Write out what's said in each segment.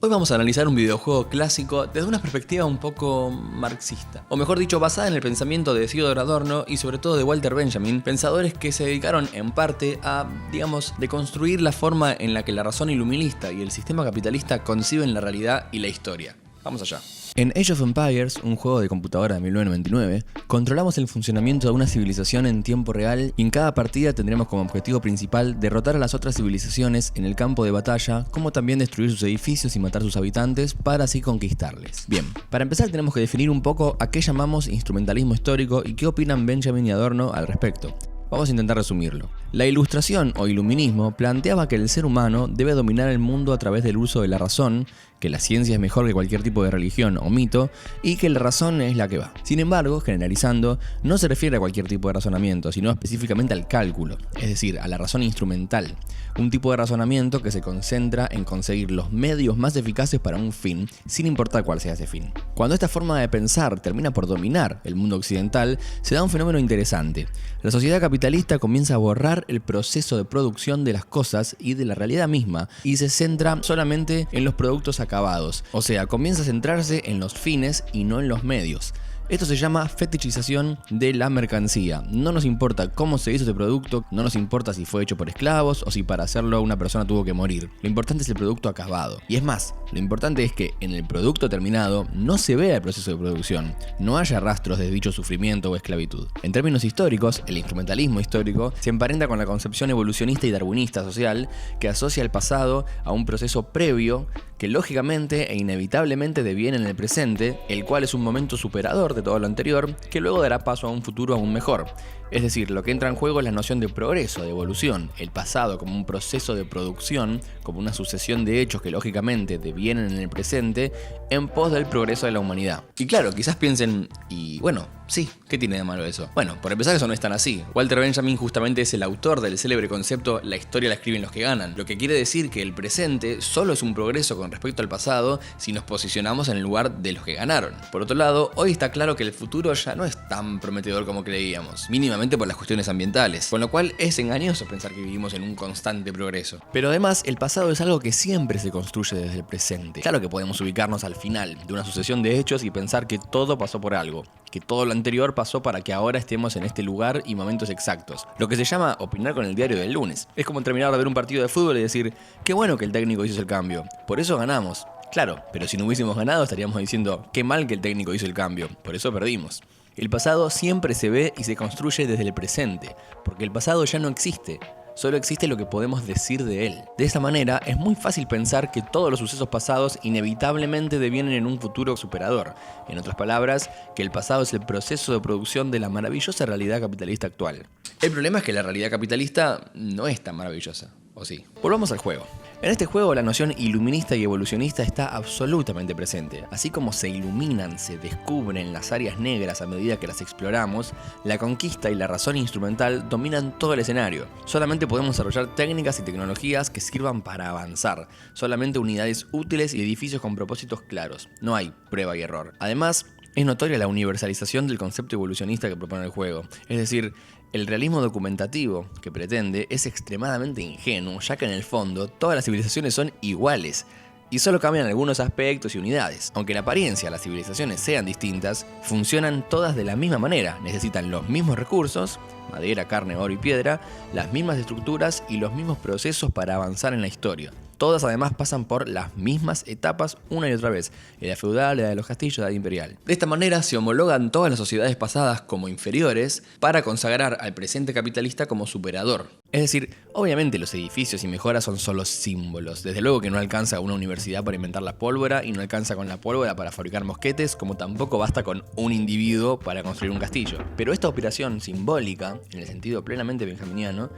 Hoy vamos a analizar un videojuego clásico desde una perspectiva un poco marxista, o mejor dicho, basada en el pensamiento de Theodor Adorno y sobre todo de Walter Benjamin, pensadores que se dedicaron en parte a, deconstruir la forma en la que la razón iluminista y el sistema capitalista conciben la realidad y la historia. Vamos allá. En Age of Empires, un juego de computadora de 1999, controlamos el funcionamiento de una civilización en tiempo real y en cada partida tendremos como objetivo principal derrotar a las otras civilizaciones en el campo de batalla, como también destruir sus edificios y matar a sus habitantes para así conquistarles. Bien, para empezar tenemos que definir un poco a qué llamamos instrumentalismo histórico y qué opinan Benjamin y Adorno al respecto. Vamos a intentar resumirlo. La ilustración o iluminismo planteaba que el ser humano debe dominar el mundo a través del uso de la razón, que la ciencia es mejor que cualquier tipo de religión o mito, y que la razón es la que va. Sin embargo, generalizando, no se refiere a cualquier tipo de razonamiento, sino específicamente al cálculo, es decir, a la razón instrumental, un tipo de razonamiento que se concentra en conseguir los medios más eficaces para un fin, sin importar cuál sea ese fin. Cuando esta forma de pensar termina por dominar el mundo occidental, se da un fenómeno interesante. La sociedad capitalista comienza a borrar el proceso de producción de las cosas y de la realidad misma, y se centra solamente en los productos acabados, o sea, comienza a centrarse en los fines y no en los medios. Esto se llama fetichización de la mercancía. No nos importa cómo se hizo este producto, no nos importa si fue hecho por esclavos o si para hacerlo una persona tuvo que morir. Lo importante es el producto acabado. Y es más, lo importante es que en el producto terminado no se vea el proceso de producción, no haya rastros de dicho sufrimiento o esclavitud. En términos históricos, el instrumentalismo histórico se emparenta con la concepción evolucionista y darwinista social que asocia el pasado a un proceso previo que lógicamente e inevitablemente deviene en el presente, el cual es un momento superador de todo lo anterior, que luego dará paso a un futuro aún mejor. Es decir, lo que entra en juego es la noción de progreso, de evolución, el pasado como un proceso de producción, como una sucesión de hechos que lógicamente devienen en el presente en pos del progreso de la humanidad. Y claro, quizás piensen, sí, ¿qué tiene de malo eso? Bueno, por empezar eso no es tan así. Walter Benjamin justamente es el autor del célebre concepto "la historia la escriben los que ganan", lo que quiere decir que el presente solo es un progreso con respecto al pasado si nos posicionamos en el lugar de los que ganaron. Por otro lado, hoy está claro que el futuro ya no es tan prometedor como creíamos, mínimamente por las cuestiones ambientales, con lo cual es engañoso pensar que vivimos en un constante progreso. Pero además, el pasado es algo que siempre se construye desde el presente. Claro que podemos ubicarnos al final de una sucesión de hechos y pensar que todo pasó por algo, que todo lo anterior pasó para que ahora estemos en este lugar y momentos exactos. Lo que se llama opinar con el diario del lunes. Es como terminar de ver un partido de fútbol y decir, qué bueno que el técnico hizo el cambio, por eso ganamos. Claro, pero si no hubiésemos ganado estaríamos diciendo, qué mal que el técnico hizo el cambio, por eso perdimos. El pasado siempre se ve y se construye desde el presente, porque el pasado ya no existe. Solo existe lo que podemos decir de él. De esta manera, es muy fácil pensar que todos los sucesos pasados inevitablemente devienen en un futuro superador. En otras palabras, que el pasado es el proceso de producción de la maravillosa realidad capitalista actual. El problema es que la realidad capitalista no es tan maravillosa, ¿o sí? Volvamos al juego. En este juego la noción iluminista y evolucionista está absolutamente presente. Así como se iluminan, se descubren las áreas negras a medida que las exploramos, la conquista y la razón instrumental dominan todo el escenario. Solamente podemos desarrollar técnicas y tecnologías que sirvan para avanzar. Solamente unidades útiles y edificios con propósitos claros. No hay prueba y error. Además, es notoria la universalización del concepto evolucionista que propone el juego. Es decir, el realismo documentativo que pretende es extremadamente ingenuo, ya que en el fondo todas las civilizaciones son iguales y solo cambian algunos aspectos y unidades. Aunque en apariencia las civilizaciones sean distintas, funcionan todas de la misma manera, necesitan los mismos recursos, madera, carne, oro y piedra, las mismas estructuras y los mismos procesos para avanzar en la historia. Todas además pasan por las mismas etapas una y otra vez, edad feudal, edad de los castillos, edad imperial. De esta manera se homologan todas las sociedades pasadas como inferiores para consagrar al presente capitalista como superador. Es decir, obviamente los edificios y mejoras son solo símbolos. Desde luego que no alcanza una universidad para inventar la pólvora y no alcanza con la pólvora para fabricar mosquetes, como tampoco basta con un individuo para construir un castillo. Pero esta operación simbólica, en el sentido plenamente benjaminiano,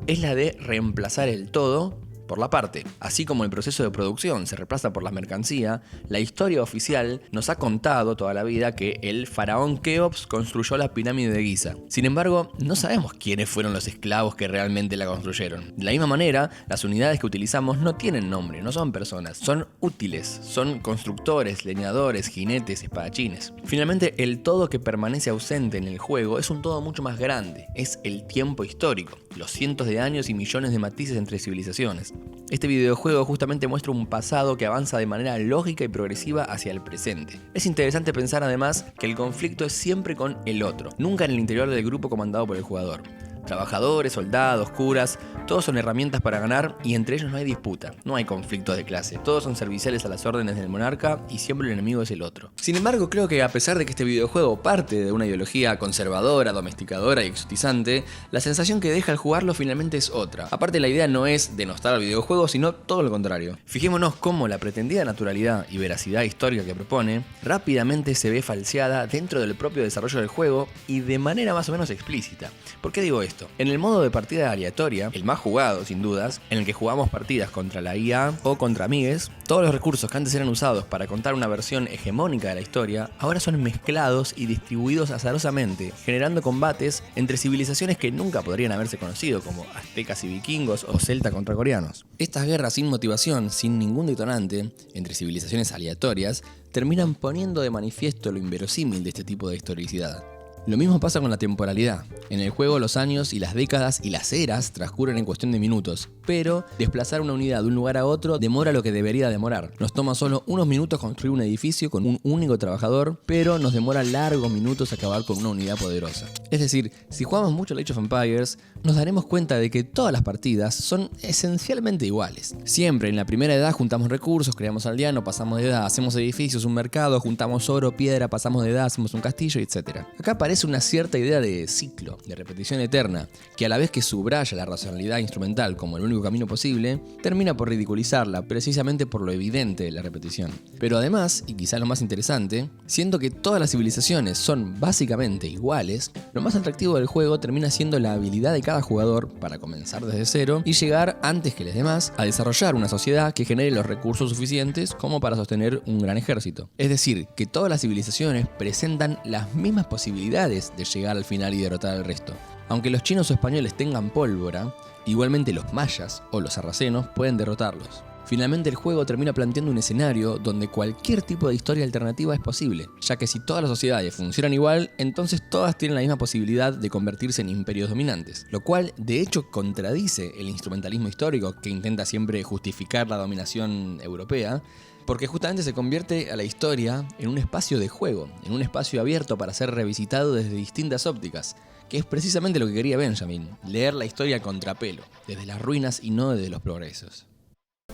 es la de reemplazar el todo por la parte. Así como el proceso de producción se reemplaza por la mercancía, la historia oficial nos ha contado toda la vida que el faraón Keops construyó la pirámide de Giza. Sin embargo, no sabemos quiénes fueron los esclavos que realmente la construyeron. De la misma manera, las unidades que utilizamos no tienen nombre, no son personas, son útiles, son constructores, leñadores, jinetes, espadachines. Finalmente, el todo que permanece ausente en el juego es un todo mucho más grande, es el tiempo histórico, los cientos de años y millones de matices entre civilizaciones. Este videojuego justamente muestra un pasado que avanza de manera lógica y progresiva hacia el presente. Es interesante pensar además que el conflicto es siempre con el otro, nunca en el interior del grupo comandado por el jugador. Trabajadores, soldados, curas, todos son herramientas para ganar y entre ellos no hay disputa, no hay conflictos de clase, todos son serviciales a las órdenes del monarca y siempre el enemigo es el otro. Sin embargo, creo que a pesar de que este videojuego parte de una ideología conservadora, domesticadora y exotizante, la sensación que deja al jugarlo finalmente es otra. Aparte, la idea no es denostar al videojuego, sino todo lo contrario. Fijémonos cómo la pretendida naturalidad y veracidad histórica que propone rápidamente se ve falseada dentro del propio desarrollo del juego y de manera más o menos explícita. ¿Por qué digo esto? En el modo de partida aleatoria, el más jugado sin dudas, en el que jugamos partidas contra la IA o contra amigues, todos los recursos que antes eran usados para contar una versión hegemónica de la historia, ahora son mezclados y distribuidos azarosamente, generando combates entre civilizaciones que nunca podrían haberse conocido, como aztecas y vikingos o celta contra coreanos. Estas guerras sin motivación, sin ningún detonante, entre civilizaciones aleatorias, terminan poniendo de manifiesto lo inverosímil de este tipo de historicidad. Lo mismo pasa con la temporalidad. En el juego los años y las décadas y las eras transcurren en cuestión de minutos, pero desplazar una unidad de un lugar a otro demora lo que debería demorar. Nos toma solo unos minutos construir un edificio con un único trabajador, pero nos demora largos minutos acabar con una unidad poderosa. Es decir, si jugamos mucho Age of Empires, nos daremos cuenta de que todas las partidas son esencialmente iguales. Siempre en la primera edad juntamos recursos, creamos aldeano, pasamos de edad, hacemos edificios, un mercado, juntamos oro, piedra, pasamos de edad, hacemos un castillo, etc. Acá aparece una cierta idea de ciclo, de repetición eterna, que a la vez que subraya la racionalidad instrumental como el único camino posible, termina por ridiculizarla precisamente por lo evidente de la repetición. Pero además, y quizá lo más interesante, siendo que todas las civilizaciones son básicamente iguales, lo más atractivo del juego termina siendo la habilidad de cada jugador para comenzar desde cero y llegar antes que los demás a desarrollar una sociedad que genere los recursos suficientes como para sostener un gran ejército. Es decir, que todas las civilizaciones presentan las mismas posibilidades de llegar al final y derrotar al resto. Aunque los chinos o españoles tengan pólvora, igualmente los mayas o los sarracenos pueden derrotarlos. Finalmente el juego termina planteando un escenario donde cualquier tipo de historia alternativa es posible, ya que si todas las sociedades funcionan igual, entonces todas tienen la misma posibilidad de convertirse en imperios dominantes, lo cual de hecho contradice el instrumentalismo histórico que intenta siempre justificar la dominación europea, porque justamente se convierte a la historia en un espacio de juego, en un espacio abierto para ser revisitado desde distintas ópticas, que es precisamente lo que quería Benjamin, leer la historia a contrapelo, desde las ruinas y no desde los progresos.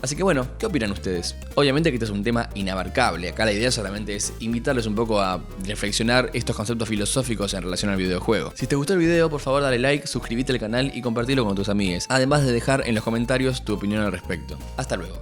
Así que bueno, ¿qué opinan ustedes? Obviamente que este es un tema inabarcable, acá la idea solamente es invitarles un poco a reflexionar estos conceptos filosóficos en relación al videojuego. Si te gustó el video, por favor dale like, suscríbete al canal y compartilo con tus amigues, además de dejar en los comentarios tu opinión al respecto. Hasta luego.